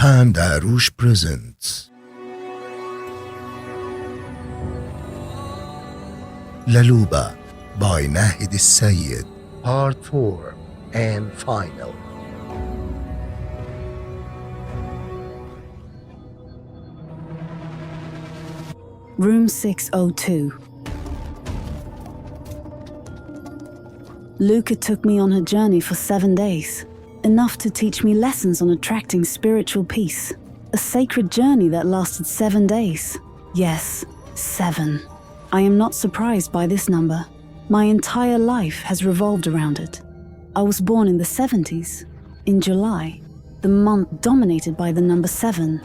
Pandarosh presents Laluba by Nahid Al-Sayed, Part 4 and Final. Room 602. Luca took me on her journey for 7 days, enough to teach me lessons on attracting spiritual peace. A sacred journey that lasted 7 days. Yes, 7. I am not surprised by this number. My entire life has revolved around it. I was born in the 70s, in July, the month dominated by the number 7,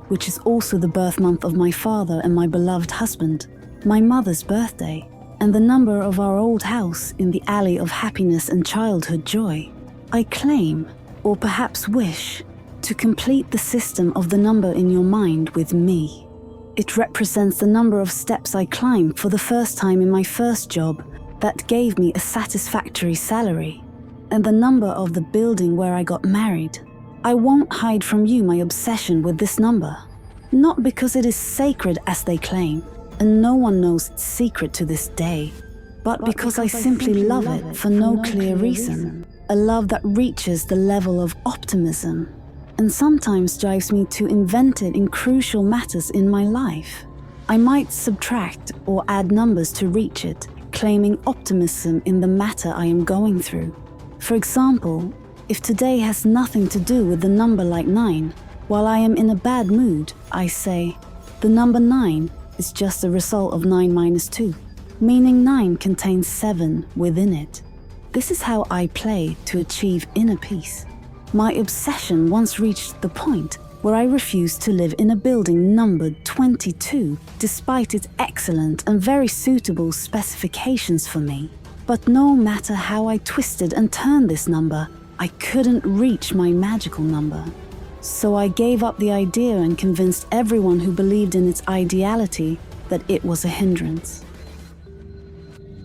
which is also the birth month of my father and my beloved husband, my mother's birthday, and the number of our old house in the alley of happiness and childhood joy. I claim, or perhaps wish, to complete the system of the number in your mind with me. It represents the number of steps I climbed for the first time in my first job that gave me a satisfactory salary, and the number of the building where I got married. I won't hide from you my obsession with this number, not because it is sacred as they claim, and no one knows its secret to this day, but because I simply love it for no clear reason. A love that reaches the level of optimism, and sometimes drives me to invent it in crucial matters in my life. I might subtract or add numbers to reach it, claiming optimism in the matter I am going through. For example, if today has nothing to do with the number like 9, while I am in a bad mood, I say, the number 9 is just a result of 9 minus 2, meaning 9 contains 7 within it. This is how I play to achieve inner peace. My obsession once reached the point where I refused to live in a building numbered 22, despite its excellent and very suitable specifications for me. But no matter how I twisted and turned this number, I couldn't reach my magical number. So I gave up the idea and convinced everyone who believed in its ideality that it was a hindrance.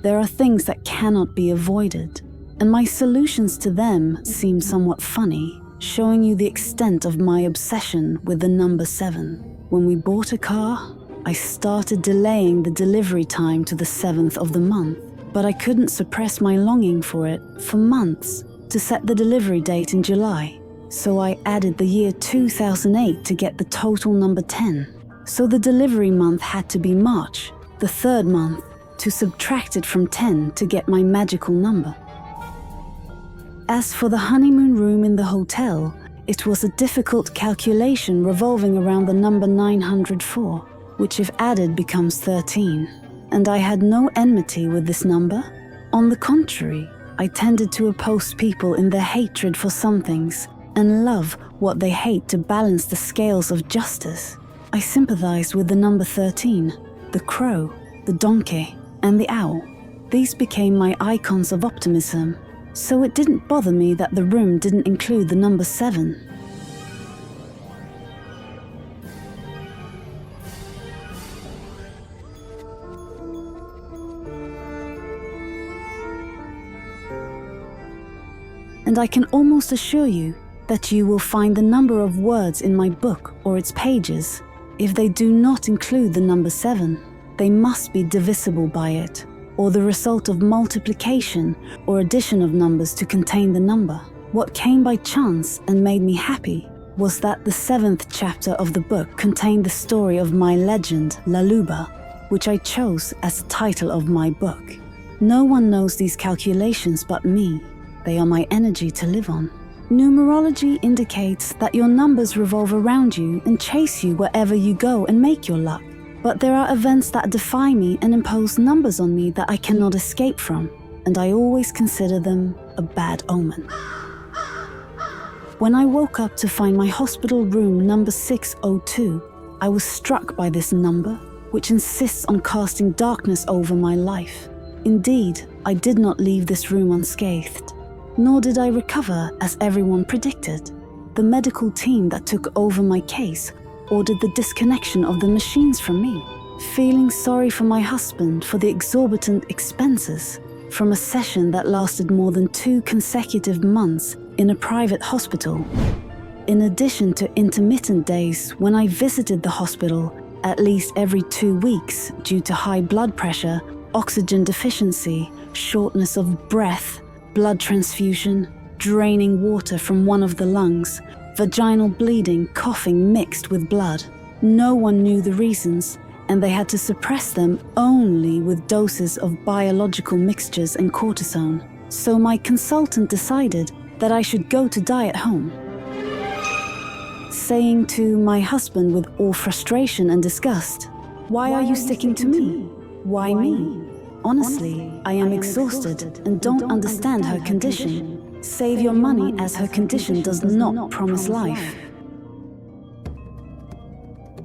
There are things that cannot be avoided, and my solutions to them seem somewhat funny, showing you the extent of my obsession with the number 7. When we bought a car, I started delaying the delivery time to the 7th of the month, but I couldn't suppress my longing for it for months to set the delivery date in July. So I added the year 2008 to get the total number 10. So the delivery month had to be March, the 3rd month, to subtract it from 10 to get my magical number. As for the honeymoon room in the hotel, it was a difficult calculation revolving around the number 904, which if added becomes 13. And I had no enmity with this number. On the contrary, I tended to oppose people in their hatred for some things and love what they hate to balance the scales of justice. I sympathized with the number 13, the crow, the donkey, and the owl. These became my icons of optimism, so it didn't bother me that the room didn't include the number 7. And I can almost assure you that you will find the number of words in my book or its pages. If they do not include the number 7, they must be divisible by it, or the result of multiplication or addition of numbers to contain the number. What came by chance and made me happy was that the 7th chapter of the book contained the story of my legend, Laluba, which I chose as the title of my book. No one knows these calculations but me. They are my energy to live on. Numerology indicates that your numbers revolve around you and chase you wherever you go and make your luck. But there are events that defy me and impose numbers on me that I cannot escape from, and I always consider them a bad omen. When I woke up to find my hospital room number 602, I was struck by this number, which insists on casting darkness over my life. Indeed, I did not leave this room unscathed, nor did I recover as everyone predicted. The medical team that took over my case ordered the disconnection of the machines from me, feeling sorry for my husband for the exorbitant expenses from a session that lasted more than 2 consecutive months in a private hospital. in addition to intermittent days when I visited the hospital at least every 2 weeks due to high blood pressure, oxygen deficiency, shortness of breath, blood transfusion, draining water from one of the lungs, vaginal bleeding, coughing mixed with blood. No one knew the reasons, and they had to suppress them only with doses of biological mixtures and cortisone. So my consultant decided that I should go to die at home, saying to my husband with all frustration and disgust, "Why are you sticking to me? Why me? Honestly, I am exhausted and don't understand her condition. Save your money as her condition does not promise life."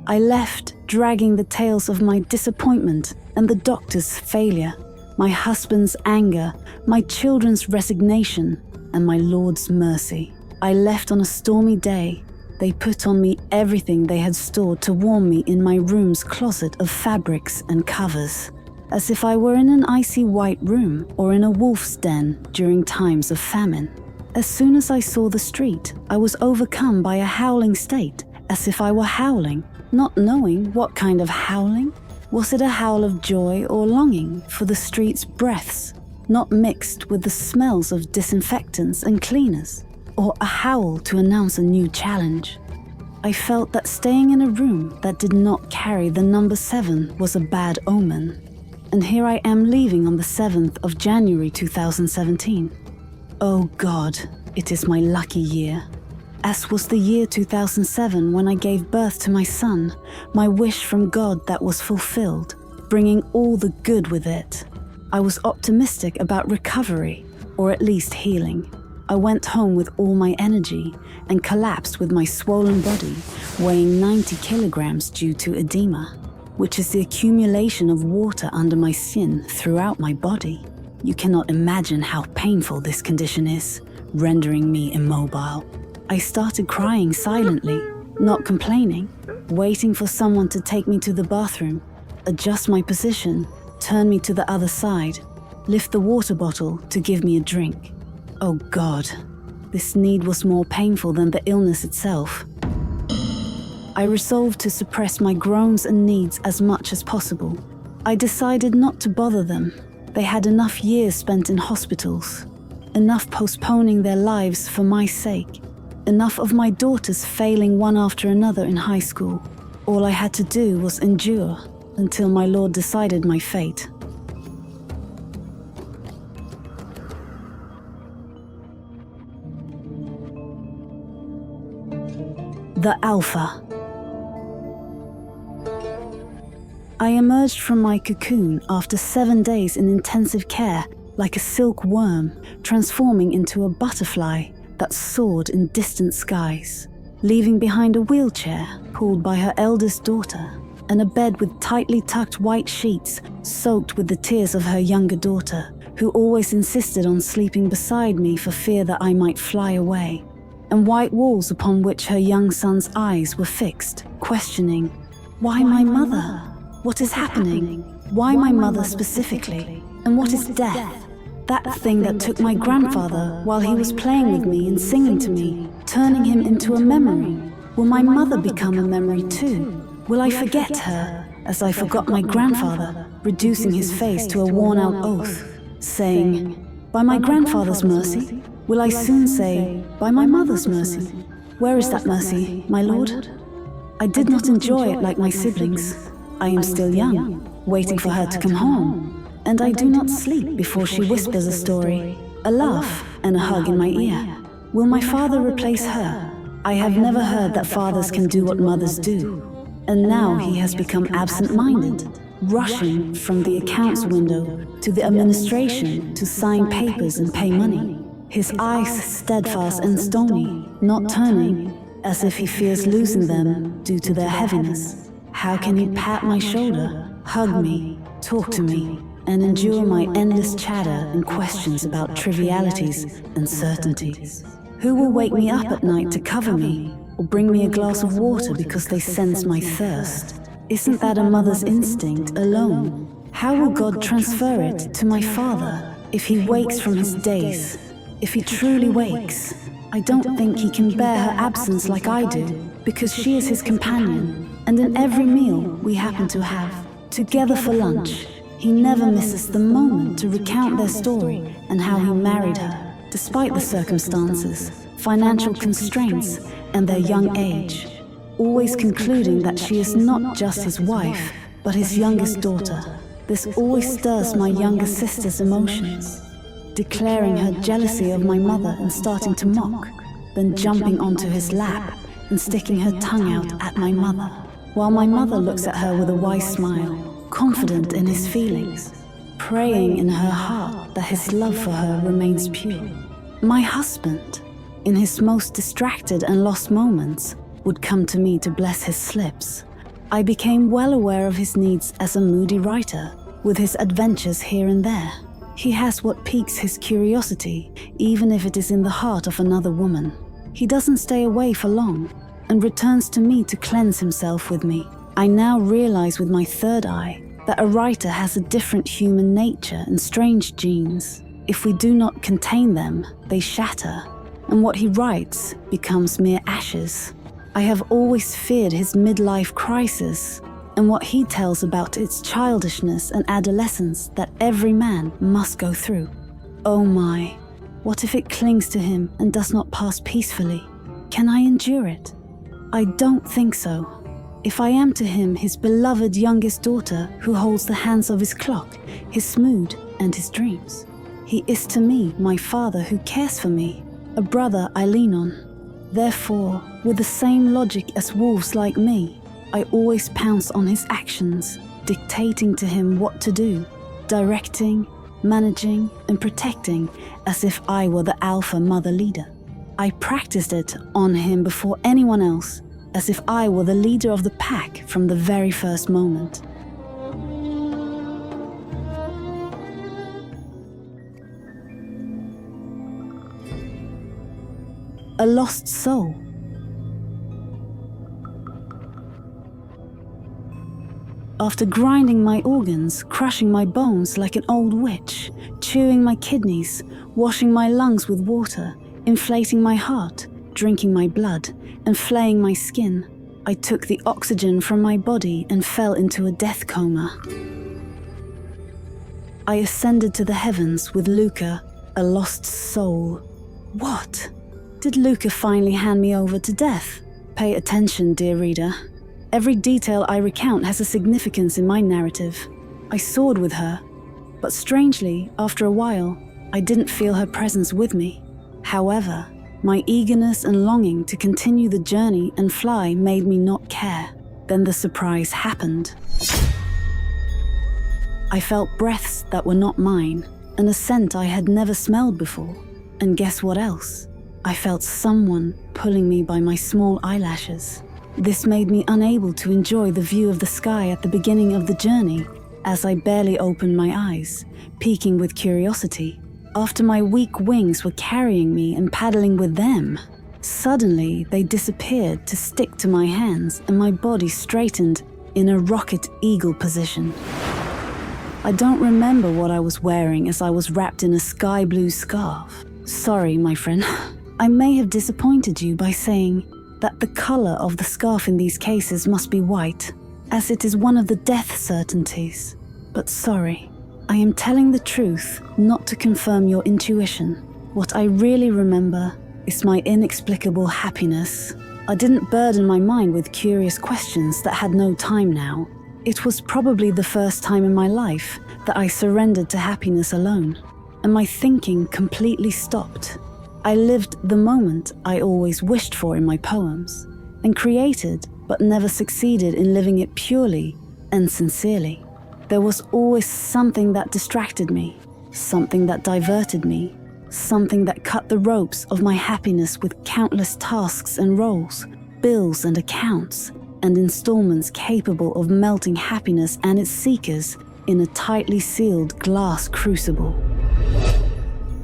I left dragging the tales of my disappointment and the doctor's failure, my husband's anger, my children's resignation, and my Lord's mercy. I left on a stormy day. They put on me everything they had stored to warm me in my room's closet of fabrics and covers, as if I were in an icy white room or in a wolf's den during times of famine. As soon as I saw the street, I was overcome by a howling state, as if I were howling, not knowing what kind of howling. Was it a howl of joy or longing for the street's breaths, not mixed with the smells of disinfectants and cleaners, or a howl to announce a new challenge? I felt that staying in a room that did not carry the number 7 was a bad omen. And here I am leaving on the 7th of January 2017. Oh God, it is my lucky year. As was the year 2007 when I gave birth to my son, my wish from God that was fulfilled, bringing all the good with it. I was optimistic about recovery, or at least healing. I went home with all my energy and collapsed with my swollen body, weighing 90 kilograms due to edema, which is the accumulation of water under my skin throughout my body. You cannot imagine how painful this condition is, rendering me immobile. I started crying silently, not complaining, waiting for someone to take me to the bathroom, adjust my position, turn me to the other side, lift the water bottle to give me a drink. Oh God, this need was more painful than the illness itself. I resolved to suppress my groans and needs as much as possible. I decided not to bother them. They had enough years spent in hospitals, enough postponing their lives for my sake, enough of my daughters failing one after another in high school. All I had to do was endure until my Lord decided my fate. The Alpha. I emerged from my cocoon after 7 days in intensive care like a silk worm, transforming into a butterfly that soared in distant skies, leaving behind a wheelchair pulled by her eldest daughter and a bed with tightly tucked white sheets soaked with the tears of her younger daughter, who always insisted on sleeping beside me for fear that I might fly away, and white walls upon which her young son's eyes were fixed, questioning, "Why my mother? What is happening? Why my mother specifically? And what is death? That thing that took my grandfather while he was playing with me and singing to me, turning him into a memory. Will my mother become a memory too? Will I forget her as I forgot my grandfather, reducing his face to a worn-out oath, saying, 'By my grandfather's mercy'? Will I soon say, 'By my mother's mercy'? Where is that mercy, my Lord?" I did not enjoy it like my siblings. I am still young, waiting for her to come home. And I do not sleep before she whispers a story, a laugh, and a hug in my ear. Will my father replace her? I have never heard that fathers can do what mothers do. And now he has become absent-minded, rushing from the accounts window to the administration to sign papers and pay money. His eyes steadfast and stony, not turning, as if he fears losing them due to their heaviness. How can he pat my shoulder, hug me, talk to me, and endure my endless chatter and questions about trivialities and certainties? Who will wake me up at night to cover me, or bring me a glass of water because they sense my thirst? Isn't that a mother's instinct alone? How will God transfer it to my father if he wakes from his daze? If he truly wakes, I don't think he can bear her absence like I do, because she is his companion, and in every meal we happen to have together for lunch, he never misses the moment to recount their story and how he married her, despite the circumstances, financial constraints, and their young age, always concluding that she is not just his wife, but his youngest daughter. This always stirs my younger sister's emotions, declaring her jealousy of my mother and starting to mock, then jumping onto his lap and sticking her tongue out at my mother, while my mother looks at her with a wise smile, confident in his feelings, praying in her heart that his love for her remains pure. My husband, in his most distracted and lost moments, would come to me to bless his slips. I became well aware of his needs as a moody writer, with his adventures here and there. He has what piques his curiosity, even if it is in the heart of another woman. He doesn't stay away for long, and returns to me to cleanse himself with me. I now realize with my third eye that a writer has a different human nature and strange genes. If we do not contain them, they shatter, and what he writes becomes mere ashes. I have always feared his midlife crisis and what he tells about its childishness and adolescence that every man must go through. Oh my, what if it clings to him and does not pass peacefully? Can I endure it? I don't think so. If I am to him his beloved youngest daughter who holds the hands of his clock, his mood, and his dreams, he is to me my father who cares for me, a brother I lean on. Therefore, with the same logic as wolves like me, I always pounce on his actions, dictating to him what to do, directing, managing, and protecting as if I were the alpha mother leader. I practiced it on him before anyone else, as if I were the leader of the pack from the very first moment. A lost soul. After grinding my organs, crushing my bones like an old witch, chewing my kidneys, washing my lungs with water, inflating my heart, drinking my blood, and flaying my skin, I took the oxygen from my body and fell into a death coma. I ascended to the heavens with Luca, a lost soul. What? Did Luca finally hand me over to death? Pay attention, dear reader. Every detail I recount has a significance in my narrative. I soared with her, but strangely, after a while, I didn't feel her presence with me. However, my eagerness and longing to continue the journey and fly made me not care. Then the surprise happened. I felt breaths that were not mine, and a scent I had never smelled before. And guess what else? I felt someone pulling me by my small eyelashes. This made me unable to enjoy the view of the sky at the beginning of the journey, as I barely opened my eyes, peeking with curiosity. After my weak wings were carrying me and paddling with them, suddenly they disappeared to stick to my hands and my body straightened in a rocket eagle position. I don't remember what I was wearing as I was wrapped in a sky blue scarf. Sorry, my friend. I may have disappointed you by saying that the color of the scarf in these cases must be white, as it is one of the death certainties. But sorry, I am telling the truth not to confirm your intuition. What I really remember is my inexplicable happiness. I didn't burden my mind with curious questions that had no time now. It was probably the first time in my life that I surrendered to happiness alone, and my thinking completely stopped. I lived the moment I always wished for in my poems, and created but never succeeded in living it purely and sincerely. There was always something that distracted me, something that diverted me, something that cut the ropes of my happiness with countless tasks and roles, bills and accounts, and installments capable of melting happiness and its seekers in a tightly sealed glass crucible.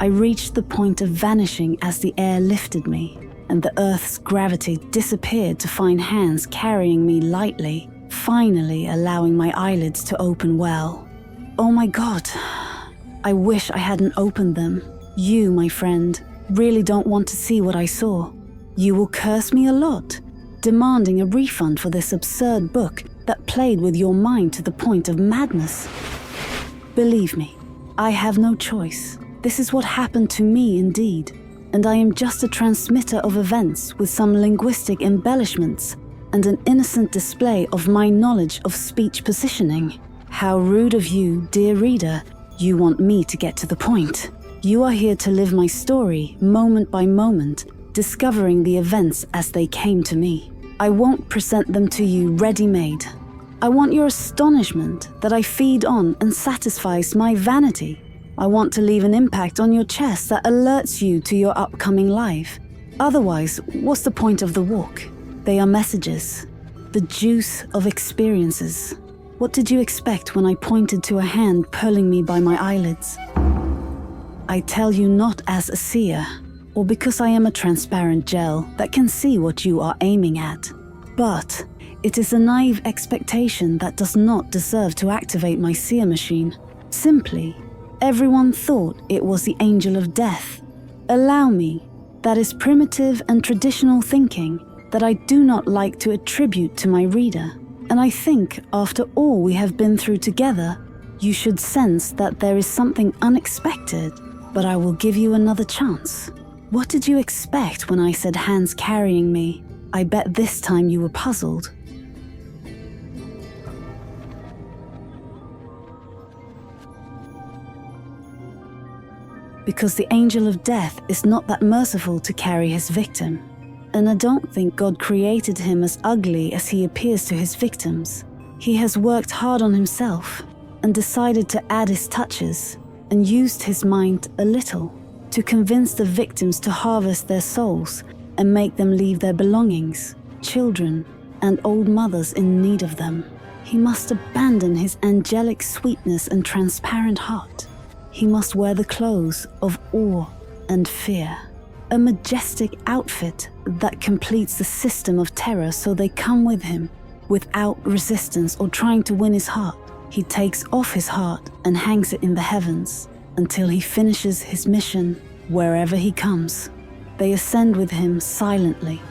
I reached the point of vanishing as the air lifted me, and the earth's gravity disappeared to find hands carrying me lightly, finally allowing my eyelids to open well. Oh my God, I wish I hadn't opened them. You, my friend, really don't want to see what I saw. You will curse me a lot, demanding a refund for this absurd book that played with your mind to the point of madness. Believe me, I have no choice. This is what happened to me indeed, and I am just a transmitter of events with some linguistic embellishments and an innocent display of my knowledge of speech positioning. How rude of you, dear reader. You want me to get to the point. You are here to live my story moment by moment, discovering the events as they came to me. I won't present them to you ready-made. I want your astonishment that I feed on and satisfies my vanity. I want to leave an impact on your chest that alerts you to your upcoming life. Otherwise, what's the point of the walk? They are messages, the juice of experiences. What did you expect when I pointed to a hand pulling me by my eyelids? I tell you not as a seer, or because I am a transparent gel that can see what you are aiming at, but it is a naive expectation that does not deserve to activate my seer machine. Simply, everyone thought it was the angel of death. Allow me, that is primitive and traditional thinking that I do not like to attribute to my reader. And I think, after all we have been through together, you should sense that there is something unexpected, but I will give you another chance. What did you expect when I said hands carrying me? I bet this time you were puzzled. Because the angel of death is not that merciful to carry his victim. And I don't think God created him as ugly as he appears to his victims. He has worked hard on himself and decided to add his touches and used his mind a little to convince the victims to harvest their souls and make them leave their belongings, children, and old mothers in need of them. He must abandon his angelic sweetness and transparent heart. He must wear the clothes of awe and fear. A majestic outfit that completes the system of terror so they come with him without resistance or trying to win his heart. He takes off his heart and hangs it in the heavens until he finishes his mission wherever he comes. They ascend with him silently.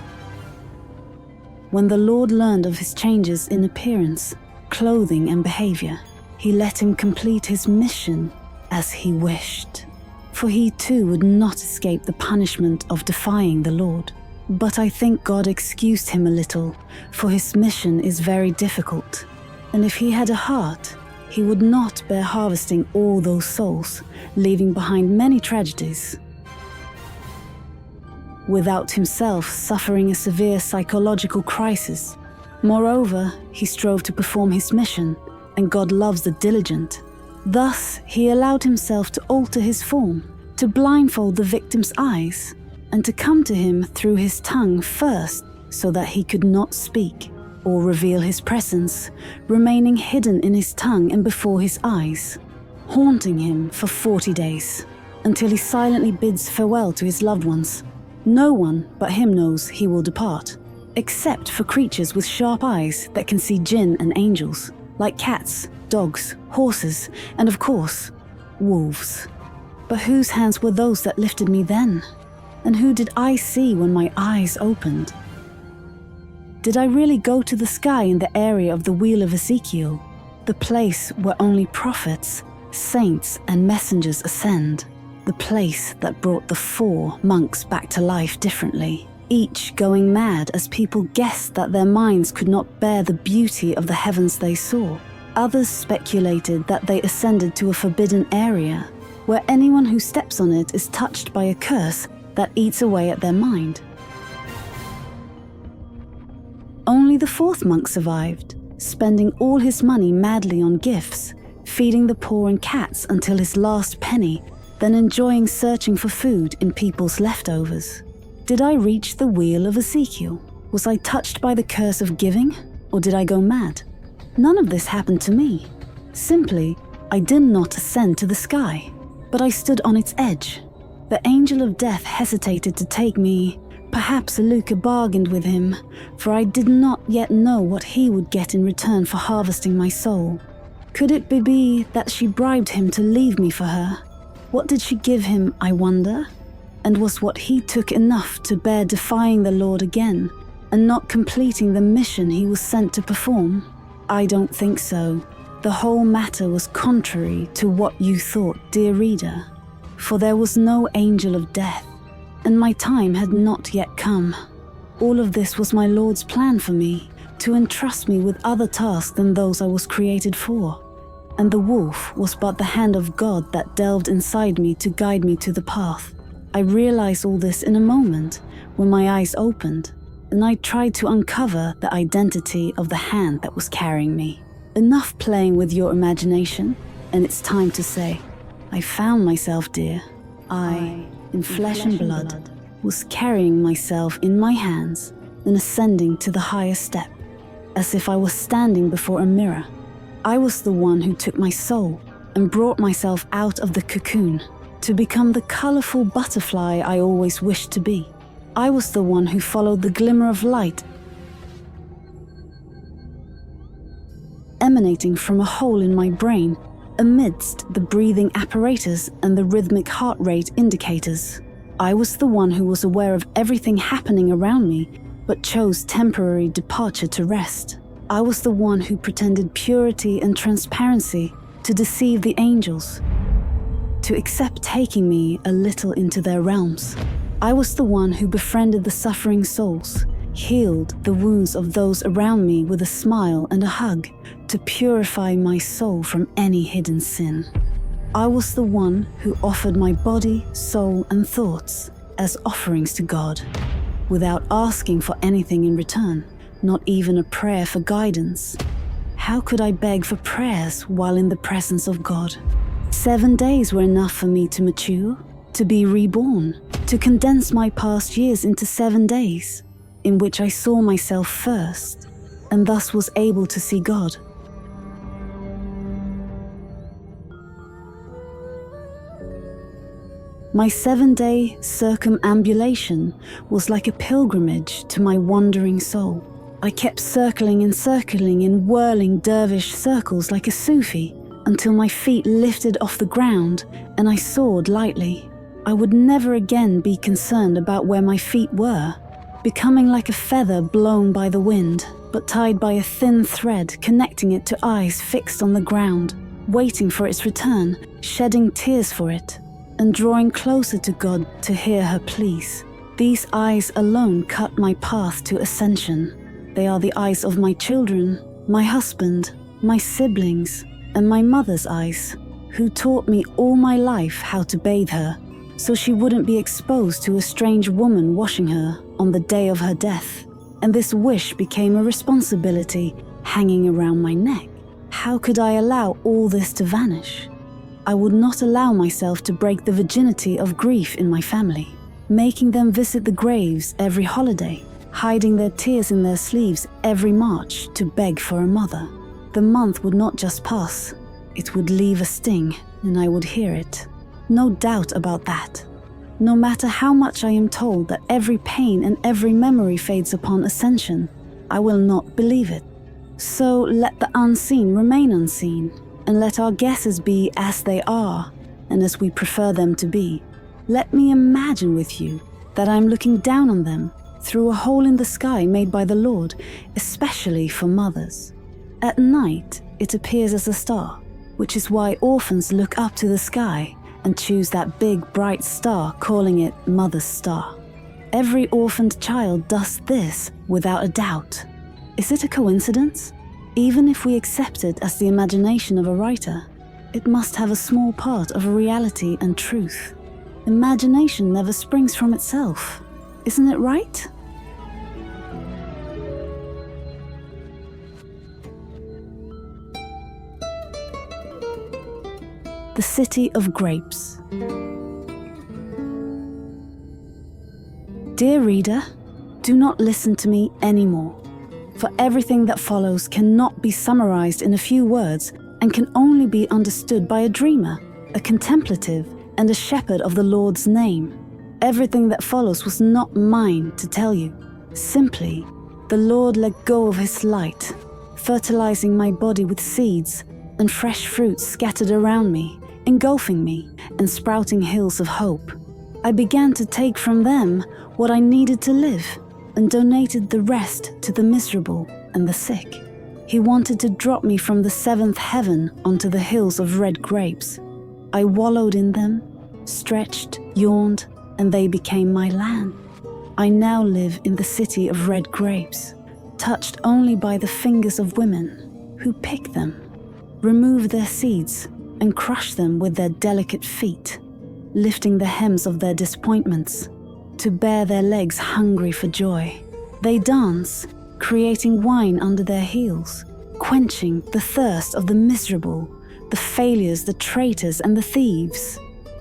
When the Lord learned of his changes in appearance, clothing, and behavior, he let him complete his mission as he wished. For he too would not escape the punishment of defying the Lord. But I think God excused him a little, for his mission is very difficult. And if he had a heart, he would not bear harvesting all those souls, leaving behind many tragedies, without himself suffering a severe psychological crisis. Moreover, he strove to perform his mission, and God loves the diligent. Thus, he allowed himself to alter his form, to blindfold the victim's eyes, and to come to him through his tongue first, so that he could not speak or reveal his presence, remaining hidden in his tongue and before his eyes, haunting him for 40 days, until he silently bids farewell to his loved ones. No one but him knows he will depart, except for creatures with sharp eyes that can see jinn and angels, like cats, dogs, horses, and of course, wolves. But whose hands were those that lifted me then? And who did I see when my eyes opened? Did I really go to the sky in the area of the Wheel of Ezekiel, the place where only prophets, saints, and messengers ascend? The place that brought the 4 monks back to life differently, each going mad as people guessed that their minds could not bear the beauty of the heavens they saw. Others speculated that they ascended to a forbidden area, where anyone who steps on it is touched by a curse that eats away at their mind. Only the 4th monk survived, spending all his money madly on gifts, feeding the poor and cats until his last penny, then enjoying searching for food in people's leftovers. Did I reach the Wheel of Ezekiel? Was I touched by the curse of giving, or did I go mad? None of this happened to me. Simply, I did not ascend to the sky, but I stood on its edge. The angel of death hesitated to take me. Perhaps Luca bargained with him, for I did not yet know what he would get in return for harvesting my soul. Could it be that she bribed him to leave me for her? What did she give him, I wonder? And was what he took enough to bear defying the Lord again and not completing the mission he was sent to perform? I don't think so. The whole matter was contrary to what you thought, dear reader, for there was no angel of death, and my time had not yet come. All of this was my Lord's plan for me, to entrust me with other tasks than those I was created for. And the wolf was but the hand of God that delved inside me to guide me to the path. I realized all this in a moment when my eyes opened, and I tried to uncover the identity of the hand that was carrying me. Enough playing with your imagination, and it's time to say, I found myself, dear. I, in flesh and blood, was carrying myself in my hands and ascending to the highest step, as if I was standing before a mirror. I was the one who took my soul and brought myself out of the cocoon to become the colorful butterfly I always wished to be. I was the one who followed the glimmer of light emanating from a hole in my brain amidst the breathing apparatus and the rhythmic heart rate indicators. I was the one who was aware of everything happening around me, but chose temporary departure to rest. I was the one who pretended purity and transparency to deceive the angels, to accept taking me a little into their realms. I was the one who befriended the suffering souls, healed the wounds of those around me with a smile and a hug, to purify my soul from any hidden sin. I was the one who offered my body, soul, and thoughts as offerings to God, without asking for anything in return, not even a prayer for guidance. How could I beg for prayers while in the presence of God? 7 days were enough for me to mature, to be reborn, to condense my past years into 7 days, in which I saw myself first, and thus was able to see God. My 7-day circumambulation was like a pilgrimage to my wandering soul. I kept circling in whirling dervish circles like a Sufi until my feet lifted off the ground and I soared lightly. I would never again be concerned about where my feet were, becoming like a feather blown by the wind, but tied by a thin thread connecting it to eyes fixed on the ground, waiting for its return, shedding tears for it, and drawing closer to God to hear her pleas. These eyes alone cut my path to ascension. They are the eyes of my children, my husband, my siblings, and my mother's eyes, who taught me all my life how to bathe her, so she wouldn't be exposed to a strange woman washing her on the day of her death. And this wish became a responsibility hanging around my neck. How could I allow all this to vanish? I would not allow myself to break the virginity of grief in my family, making them visit the graves every holiday, hiding their tears in their sleeves every March to beg for a mother. The month would not just pass, it would leave a sting, and I would hear it. No doubt about that. No matter how much I am told that every pain and every memory fades upon ascension, I will not believe it. So let the unseen remain unseen, and let our guesses be as they are, and as we prefer them to be. Let me imagine with you that I'm looking down on them through a hole in the sky made by the Lord, especially for mothers. At night, it appears as a star, which is why orphans look up to the sky and choose that big, bright star, calling it Mother's Star. Every orphaned child does this without a doubt. Is it a coincidence? Even if we accept it as the imagination of a writer, it must have a small part of reality and truth. Imagination never springs from itself. Isn't it right? The City of Grapes. Dear reader, do not listen to me anymore. For everything that follows cannot be summarized in a few words and can only be understood by a dreamer, a contemplative, and a shepherd of the Lord's name. Everything that follows was not mine to tell you. Simply, the Lord let go of his light, fertilizing my body with seeds and fresh fruits scattered around me, engulfing me and sprouting hills of hope. I began to take from them what I needed to live and donated the rest to the miserable and the sick. He wanted to drop me from the seventh heaven onto the hills of red grapes. I wallowed in them, stretched, yawned, and they became my land. I now live in the city of red grapes, touched only by the fingers of women who pick them, remove their seeds, and crush them with their delicate feet, lifting the hems of their disappointments to bare their legs hungry for joy. They dance, creating wine under their heels, quenching the thirst of the miserable, the failures, the traitors, and the thieves.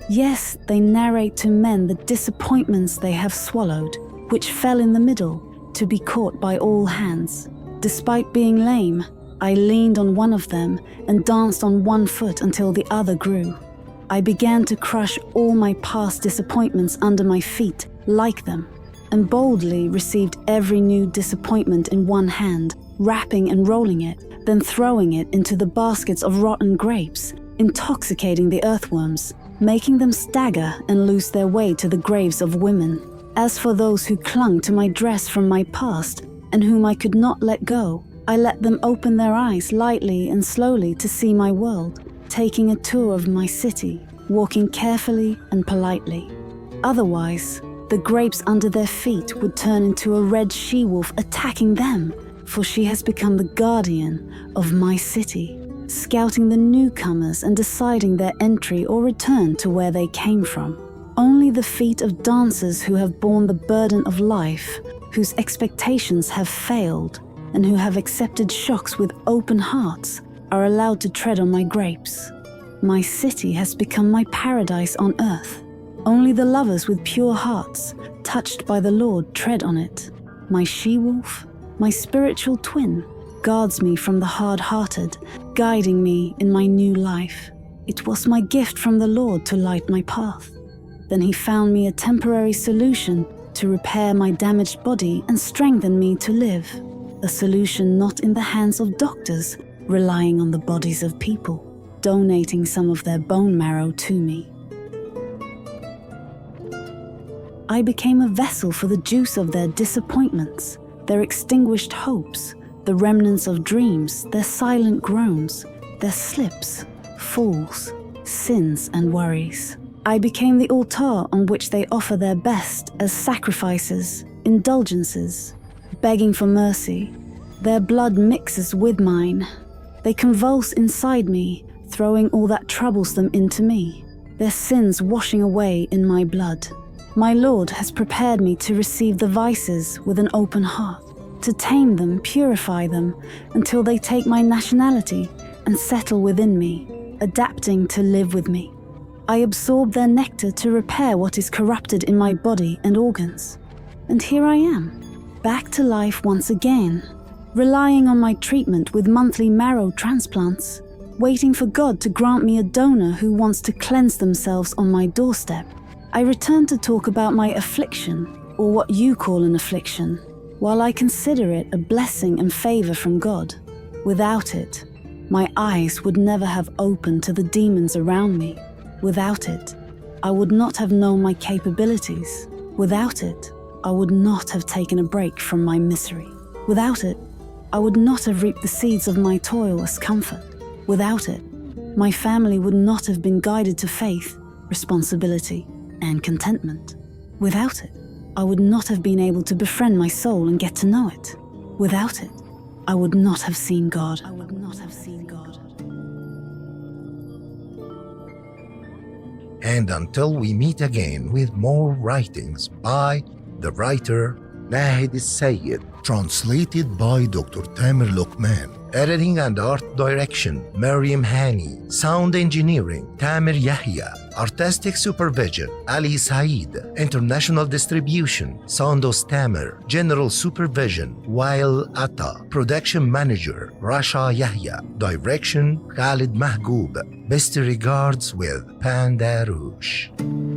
Yes, they narrate to men the disappointments they have swallowed, which fell in the middle to be caught by all hands. Despite being lame, I leaned on one of them and danced on one foot until the other grew. I began to crush all my past disappointments under my feet like them, and boldly received every new disappointment in one hand, wrapping and rolling it, then throwing it into the baskets of rotten grapes, intoxicating the earthworms, making them stagger and lose their way to the graves of women. As for those who clung to my dress from my past and whom I could not let go, I let them open their eyes lightly and slowly to see my world, taking a tour of my city, walking carefully and politely. Otherwise, the grapes under their feet would turn into a red she-wolf attacking them, for she has become the guardian of my city, scouting the newcomers and deciding their entry or return to where they came from. Only the feet of dancers who have borne the burden of life, whose expectations have failed, and who have accepted shocks with open hearts, are allowed to tread on my grapes. My city has become my paradise on earth. Only the lovers with pure hearts, touched by the Lord, tread on it. My she-wolf, my spiritual twin, guards me from the hard-hearted, guiding me in my new life. It was my gift from the Lord to light my path. Then he found me a temporary solution to repair my damaged body and strengthen me to live. A solution not in the hands of doctors, relying on the bodies of people, donating some of their bone marrow to me. I became a vessel for the juice of their disappointments, their extinguished hopes, the remnants of dreams, their silent groans, their slips, falls, sins, and worries. I became the altar on which they offer their best as sacrifices, indulgences, begging for mercy. Their blood mixes with mine. They convulse inside me, throwing all that troubles them into me, their sins washing away in my blood. My Lord has prepared me to receive the vices with an open heart, to tame them, purify them, until they take my nationality and settle within me, adapting to live with me. I absorb their nectar to repair what is corrupted in my body and organs. And here I am, back to life once again, relying on my treatment with monthly marrow transplants, waiting for God to grant me a donor who wants to cleanse themselves on my doorstep. I return to talk about my affliction, or what you call an affliction, while I consider it a blessing and favor from God. Without it, my eyes would never have opened to the demons around me. Without it, I would not have known my capabilities. Without it, I would not have taken a break from my misery. Without it, I would not have reaped the seeds of my toil as comfort. Without it, my family would not have been guided to faith, responsibility, and contentment. Without it, I would not have been able to befriend my soul and get to know it. Without it, I would not have seen God. I would not have seen God. And until we meet again with more writings by the writer Nahid Al-Sayed, translated by Dr. Tamer Luqman, editing and art direction Maryam Hani, sound engineering Tamer Yahya, artistic supervision Ali Saeed, international distribution Sandos Tamer, general supervision Wael Atta, production manager Rasha Yahya, direction Khalid Mahgoub. Best regards with Pandarosh.